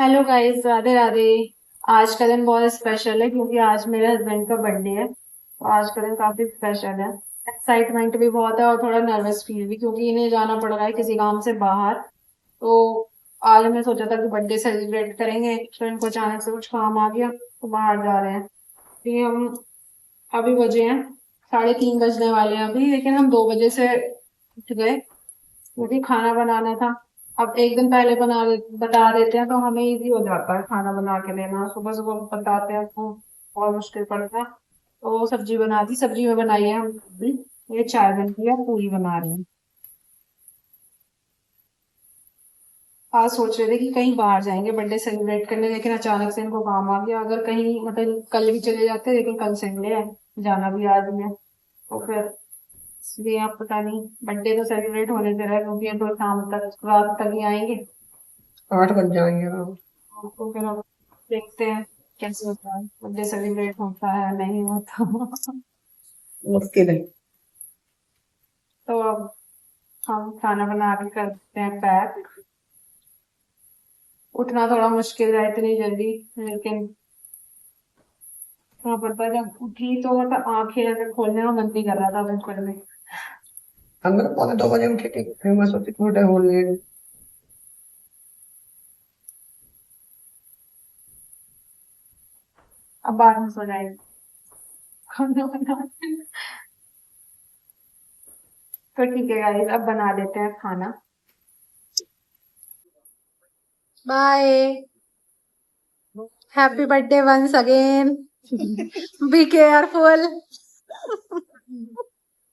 Hello guys, Radhe Radhe. आज का दिन बहुत स्पेशल है क्योंकि आज मेरे हस्बैंड का बर्थडे है। तो आज का दिन काफी स्पेशल है। एक्साइटमेंट भी बहुत है और थोड़ा नर्वस फील भी, क्योंकि इन्हें जाना पड़ रहा है किसी काम से बाहर। तो आज हमने सोचा था कि बर्थडे सेलिब्रेट करेंगे, तो इनको अचानक से कुछ काम आ गया तो बाहर जा रहे हैं। ये हम अभी बजे हैं 3:30 बजने वाले हैं अभी, लेकिन हम 2 बजे से उठ गए क्योंकि खाना बनाना था। अब एक दिन पहले बता देते हैं तो हमें इजी हो जाता है खाना बना के देना। सुबह सुबह बताते हैं तो बहुत मुश्किल पड़ता है। तो सब्जी बना दी, सब्जी में बनाई है हम भी। ये चाय बन गई है, पूरी बना रहे हैं। आज सोच रहे थे कि कहीं बाहर जाएंगे बर्थडे सेलिब्रेट करने, लेकिन अचानक से इनको काम आ गया। अगर कहीं मतलब कल भी चले जाते, लेकिन कल संडे है, जाना भी आज में। तो फिर इसलिए आप पता नहीं, बर्थडे तो सेलिब्रेट होने दे रहा है क्योंकि ये तो शाम तक रात तक ही आएंगे। 8 बज जाएंगे ना। तो फिर अब देखते हैं कैसे होता है, बर्थडे सेलिब्रेट होता है नहीं होता। मुश्किल है। तो अब हम खाना बना के करते हैं पैक। उठना थोड़ा मुश्किल है इतनी जल्दी, लेकिन वहां पड़ता है। जब उठी तो मतलब आंखें ऐसे खोलने का मन नहीं कर रहा था बिल्कुल भी। हम लोग पौने 2 बजे उठे थे, फिर मैं सोची थोड़ा हो लिए। अब बाद में सो जाएंगे। खाना बना के। तो ठीक है गाइस, अब बना लेते हैं खाना। Bye. Happy birthday once again. Be careful.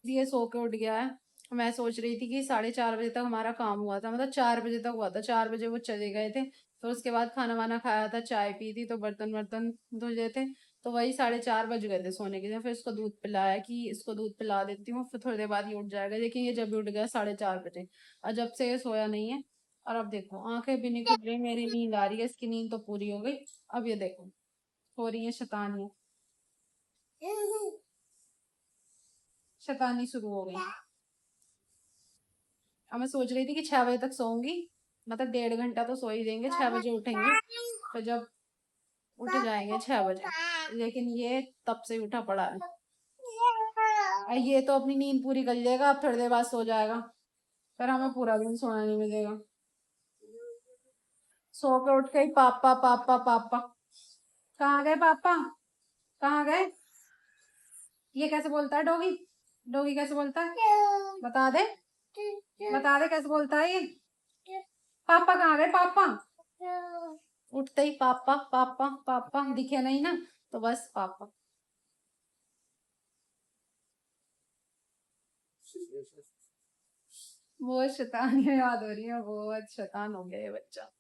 ये सो के उठ गया है। मैं सोच रही थी कि 4:30 बजे तक हमारा काम हुआ था, मतलब 4 बजे तक हुआ था। 4 बजे वो चले गए थे, फिर उसके बाद खाना वाना खाया था, चाय पी थी, तो बर्तन वर्तन धुले थे। तो वही 4:30 बज गए थे सोने के लिए। फिर इसको दूध पिलाया कि इसको दूध पिला देती हूँ, फिर थोड़ी देर बाद ये उठ जाएगा। लेकिन ये जब भी उठ गया 4:30 बजे, और जब से ये सोया नहीं है। और अब देखो आंखें भी नहीं खुल रही, मेरी नींद आ रही है, इसकी नींद तो पूरी हो गई। अब ये देखो हो रही है शैतानी, शैतानी शुरू हो गई। अब मैं सोच रही थी कि 6 बजे तक सोऊंगी, मतलब 1.5 घंटा तो सो ही देंगे, 6 बजे उठेंगे। तो जब उठ जाएंगे 6 बजे, लेकिन ये तब से उठा पड़ा है। ये तो अपनी नींद पूरी कर लेगा, अब थोड़ी देर बाद सो जाएगा, पर हमें पूरा दिन सोना नहीं मिलेगा। सो के उठ के ही पापा पापा पापा। कहाँ गए पापा, कहाँ गए? ये कैसे बोलता है डॉगी? डॉगी कैसे बोलता है, बता दे, बता दे कैसे बोलता है ये? पापा कहाँ गए पापा? उठते ही पापा पापा पापा, दिखे नहीं ना तो बस पापा। बहुत शैतानियां याद हो रही है, बहुत शैतान हो गया ये बच्चा।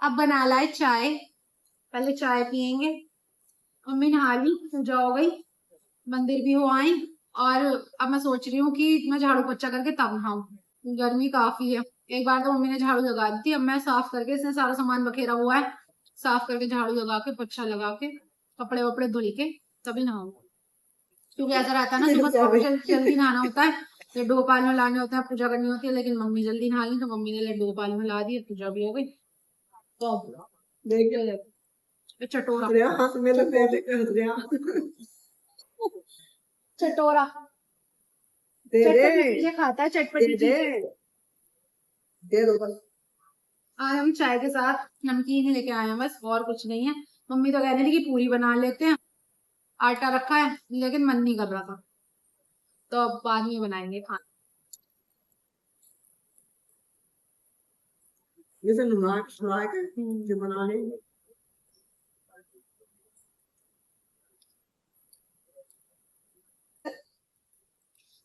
अब बना लाए चाय, पहले चाय पियेंगे। मम्मी नहा ली, पूजा हो गई, मंदिर भी हो आए। और अब मैं सोच रही हूँ कि मैं झाड़ू पोछा करके तब नहाऊं, गर्मी काफी है। एक बार तो मम्मी ने झाड़ू लगा दी थी, अब मैं साफ करके, इसने सारा सामान बखेरा हुआ है, साफ करके झाड़ू लगा के पोछा लगा के कपड़े वपड़े धुल के तभी नहाऊंगा। क्योंकि ऐसा रहता है ना, सुबह क्या भाई? सुबह जल्दी नहाना होता है, लड्डू गोपाल में लाने होते हैं, पूजा करनी होती है। लेकिन मम्मी जल्दी नहा ली, तो मम्मी ने लड्डू गोपाल में ला दिए, पूजा भी हो गई। तो अब देख ये देखो, ये चटोरा, रहा हाथ में तो दे कर रहा। चटोरा दे दे, चटपटी चीजें खाता है, दे चटपटी दे, चीजें। दे दो बस। आज हम चाय के साथ नमकीन ही लेके आए हैं, बस और कुछ नहीं है। मम्मी तो कह रही थी कि पूरी बना लेते हैं, आटा रखा है, लेकिन मन नहीं कर रहा था, तो अब बाद में बनाएंगे खाना। जैसे नुरा के जो बनाने।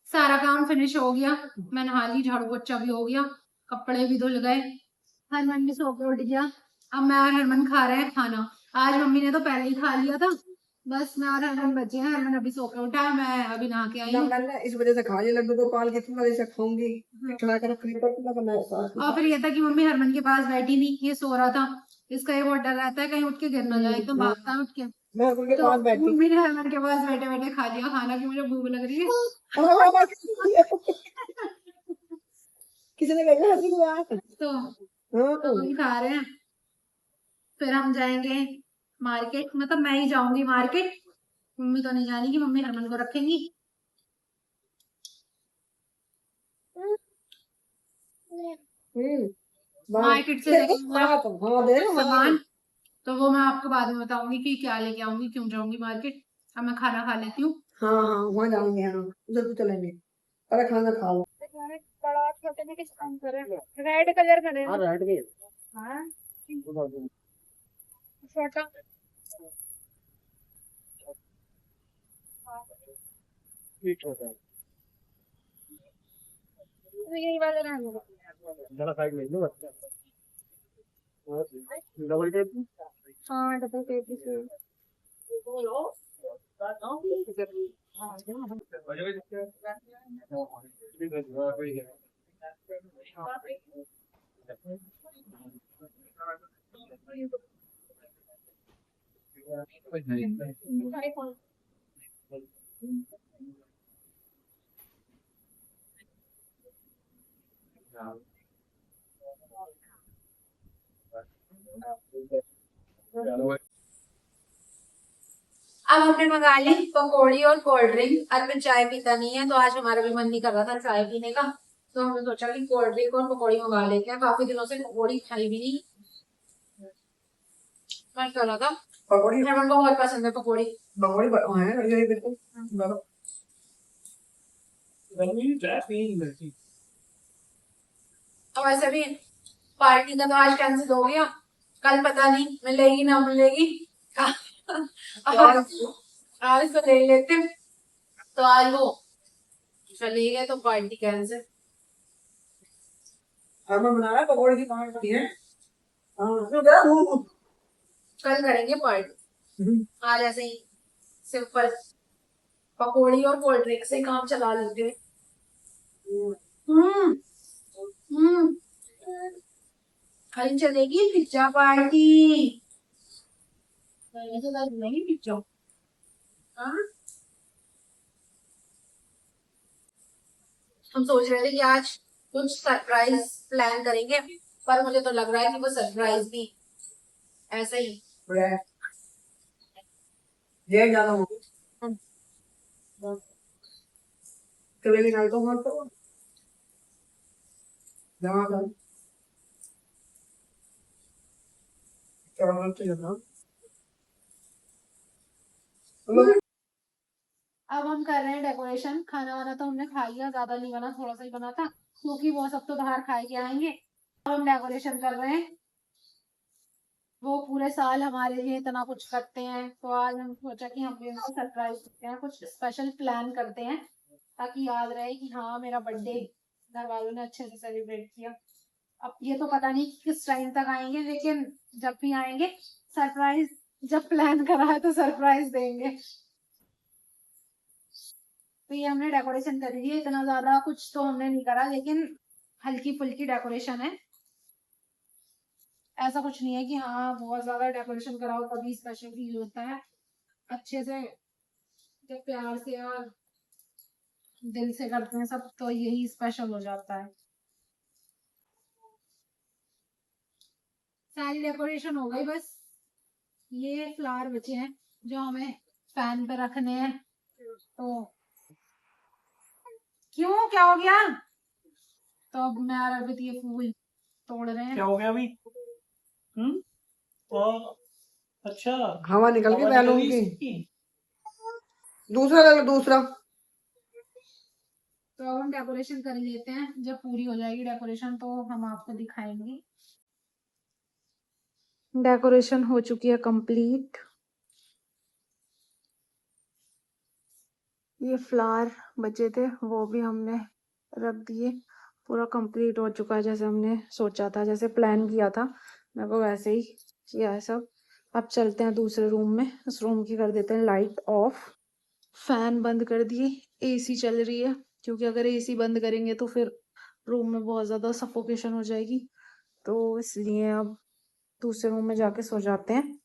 सारा काम फिनिश हो गया, मैं नहा ली, झाड़ू पोछा भी हो गया, कपड़े भी धुल गए, हरमन भी सो के उठ गया। अब मैं और हरमन खा रहे हैं खाना। आज मम्मी ने तो पहले ही खा लिया था, बस मैं और हरमन बचे हैं। हरमन अभी सो के उठा है, मैं अभी नहा के आई ना हूँ। मैंने इस वजह से खा लिया लड्डू गोपाल के, तुम वजह से खाऊंगी। खिला कर रखनी पड़ती ना, मैं साथ और फिर ये था कि मम्मी हरमन के पास बैठी नहीं, ये सो रहा था। इसका ये बहुत डर रहता है कहीं उठ के गिर ना जाए, एकदम भागता है उठ के। मैं उनके तो पास बैठी। मम्मी ने हरमन के पास बैठे बैठे खा लिया खाना, कि मुझे भूख लग रही है। किसी ने कहा हंसी की बात। तो हाँ हम खा रहे हैं, फिर हम जाएंगे मार्केट, मतलब मैं ही जाऊंगी मार्केट, मम्मी तो नहीं जानेगी, मम्मी हरमन को रखेंगी। मार्केट से लेके हाँ दे रहे सामान, तो वो मैं आपको बाद में बताऊंगी कि क्या लेके आऊंगी, क्यों जाऊंगी मार्केट। अब मैं खाना खा लेती हूँ। हाँ हाँ वहाँ जाऊंगे, हाँ उधर तो चलेंगे, अरे खाना खा लो। बड़ा छोटे में किस काम करे, रेड कलर करे। हाँ रेड के हाँ छोटा, ठीक होता है, तो यही वाला रहने दो। जरा साइड में लो बच्चा, डबल टेप। हाँ डबल पेटी से। अब हमने मंगा ली पकौड़ी और कोल्ड ड्रिंक। अरविंद चाय पीता नहीं है, तो आज हमारा भी मन नहीं कर रहा था चाय पीने का, तो हमने सोचा कि कोल्ड ड्रिंक और पकौड़ी मंगा लेते हैं। काफी दिनों से पकौड़ी खाई भी नहीं, मन कर रहा था। पकौड़ी, हरमन को बहुत पसंद है पकौड़ी। पकौड़ी है ये बिल्कुल बरो और वैसे भी पार्टी का तो आज कैंसिल हो गया, कल पता नहीं मिलेगी ना मिलेगी। आज आज तो ले लेते, तो आज वो चले गए तो पार्टी कैंसिल। हमें बना रहा है पकौड़ी की पार्टी है। हाँ तो क्या कल करेंगे पार्टी, आज ऐसे ही सिंपल पकौड़ी और कोल्ड ड्रिंक से काम चला लेते हैं। हम्म हम्म कल चलेगी पिज्जा पार्टी। नहीं पिज्जा, हाँ हम सोच रहे थे कि आज कुछ सरप्राइज प्लान करेंगे, पर मुझे तो लग रहा है कि वो सरप्राइज भी ऐसे ही। ये ज्यादा हो कभी निकाल तो मत करो जमा कर क्या बोलते हैं ना। अब हम कर रहे हैं डेकोरेशन। खाना वाना तो हमने खा लिया, ज्यादा नहीं बना, थोड़ा सा ही बना था, क्योंकि वो सब तो बाहर खा के आएंगे। अब हम डेकोरेशन कर रहे हैं। वो पूरे साल हमारे लिए इतना कुछ करते हैं, तो आज हम सोचा कि हम भी उनको सरप्राइज देते हैं, कुछ स्पेशल प्लान करते हैं, ताकि याद रहे कि हाँ मेरा बर्थडे घर वालों ने अच्छे से सेलिब्रेट किया। अब ये तो पता नहीं किस टाइम तक आएंगे, लेकिन जब भी आएंगे सरप्राइज, जब प्लान करा है तो सरप्राइज देंगे। तो ये हमने डेकोरेशन कर दी है, इतना ज्यादा कुछ तो हमने नहीं करा, लेकिन हल्की फुल्की डेकोरेशन है। ऐसा कुछ नहीं है कि हाँ बहुत ज्यादा डेकोरेशन कराओ तभी स्पेशल फील होता है। अच्छे से जब प्यार से और दिल से करते हैं सब, तो यही स्पेशल हो जाता है। सारी डेकोरेशन हो गई, बस ये फ्लावर बचे हैं जो हमें फैन पे रखने हैं। तो क्यों, क्या हो गया? तो अब मैं और अर्पित ये फूल तोड़ रहे हैं। क्या हो गया अभी? ओ, अच्छा, हवा निकल गई हवा निकल बैलून गई की, इसकी। दूसरा ले लो दूसरा। तो अब हम डेकोरेशन कर लेते हैं, जब पूरी हो जाएगी डेकोरेशन तो हम आपको दिखाएंगे। डेकोरेशन हो चुकी है कंप्लीट। ये फ्लावर बचे थे वो भी हमने रख दिए। पूरा कंप्लीट हो चुका है, जैसे हमने सोचा था, जैसे प्लान किया था, मेरे को वैसे ही किया है सब। अब चलते हैं दूसरे रूम में, उस रूम की कर देते हैं लाइट ऑफ। फैन बंद कर दिए, एसी चल रही है, क्योंकि अगर एसी बंद करेंगे तो फिर रूम में बहुत ज्यादा सफोकेशन हो जाएगी, तो इसलिए अब दूसरे रूम में जाके सो जाते हैं।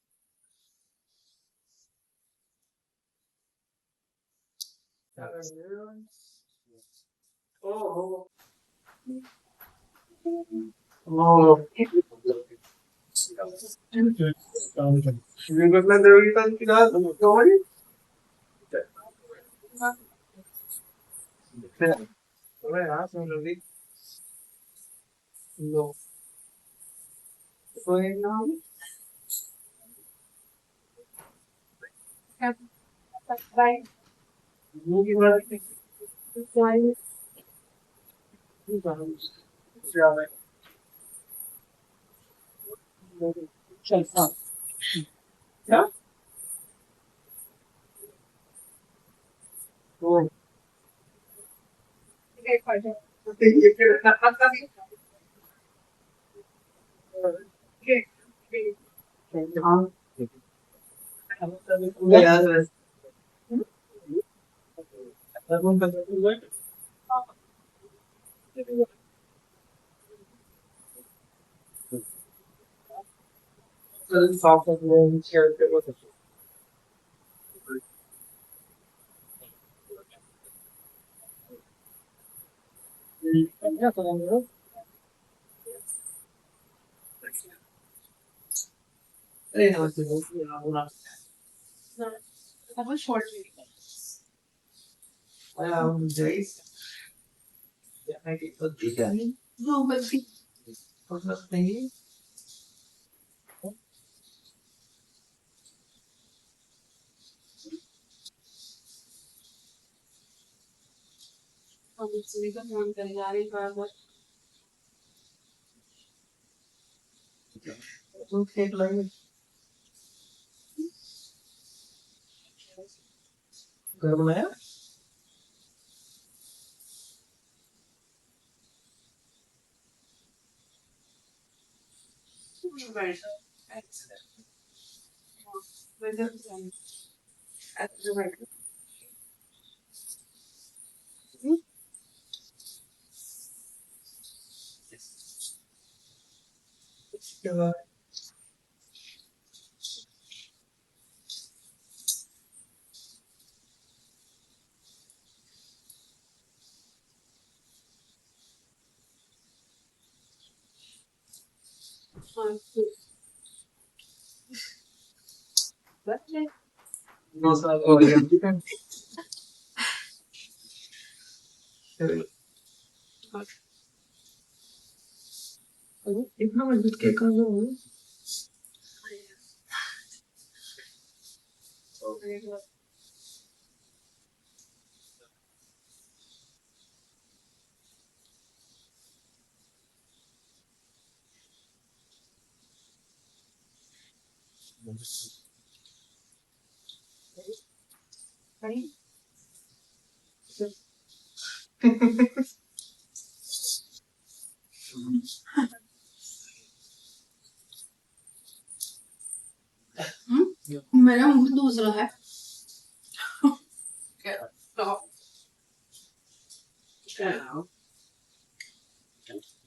मेरा मुंह दूसरा है।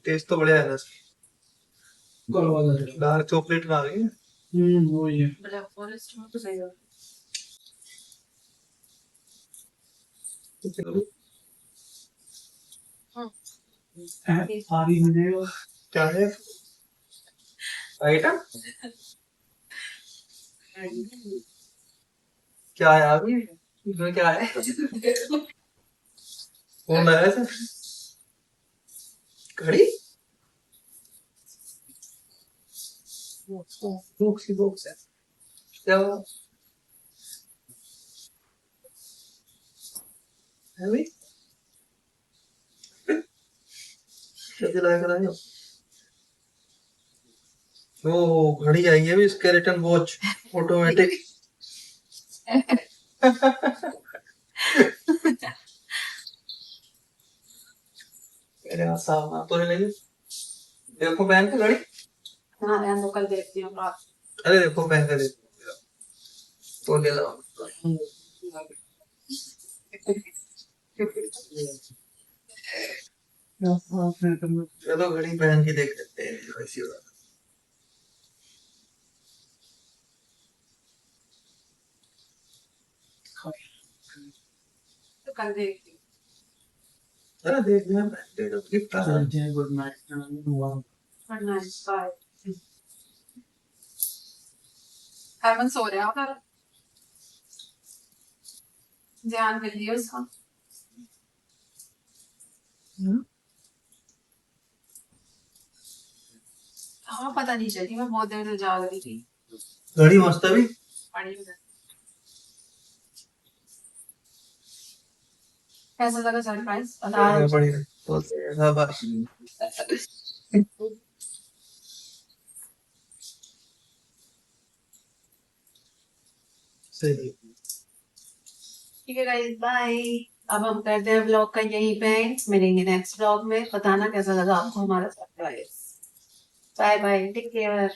टेस्ट तो बढ़िया है ना। डार्क चॉकलेट खा रही है। वही है। ब्लैक फॉरेस्ट में तो सही है। क्या है आइटम? क्या है अभी इसमें क्या है? कौन लाया था? घड़ी? बॉक्स है क्या हुआ? है भाई कैसे लाया कराए हो? ओ घड़ी आई है अभी स्केलेटन वॉच ऑटोमेटिक। मेरे हाथ साफ ना तो नहीं लगी। देखो पहन के घड़ी। हाँ मैं तो कल देखती हूँ रात। अरे देखो पहन के देखो तो ले लो। ये तो घड़ी पहन के देख लेते हैं ऐसी बात। तो कल देखती हूँ। अरे देख लिया ब्रांडेड गिफ्ट आ रहा है। Good night. Good night, bye. Harman सो रहा है उधर, ध्यान मिल लिया उसका। हाँ पता नहीं चली, मैं बहुत देर से जाग रही थी। घड़ी मस्त है भी। पड़ी उधर। कैसा लगा सरप्राइज? बढ़िया तो शाबाश। सही। ठीक है गाइस, बाय। अब हम करते हैं व्लॉग का यहीं पे एंड। मिलेंगे नेक्स्ट व्लॉग में। बताना कैसा लगा आपको हमारा surprise. Bye bye, take care.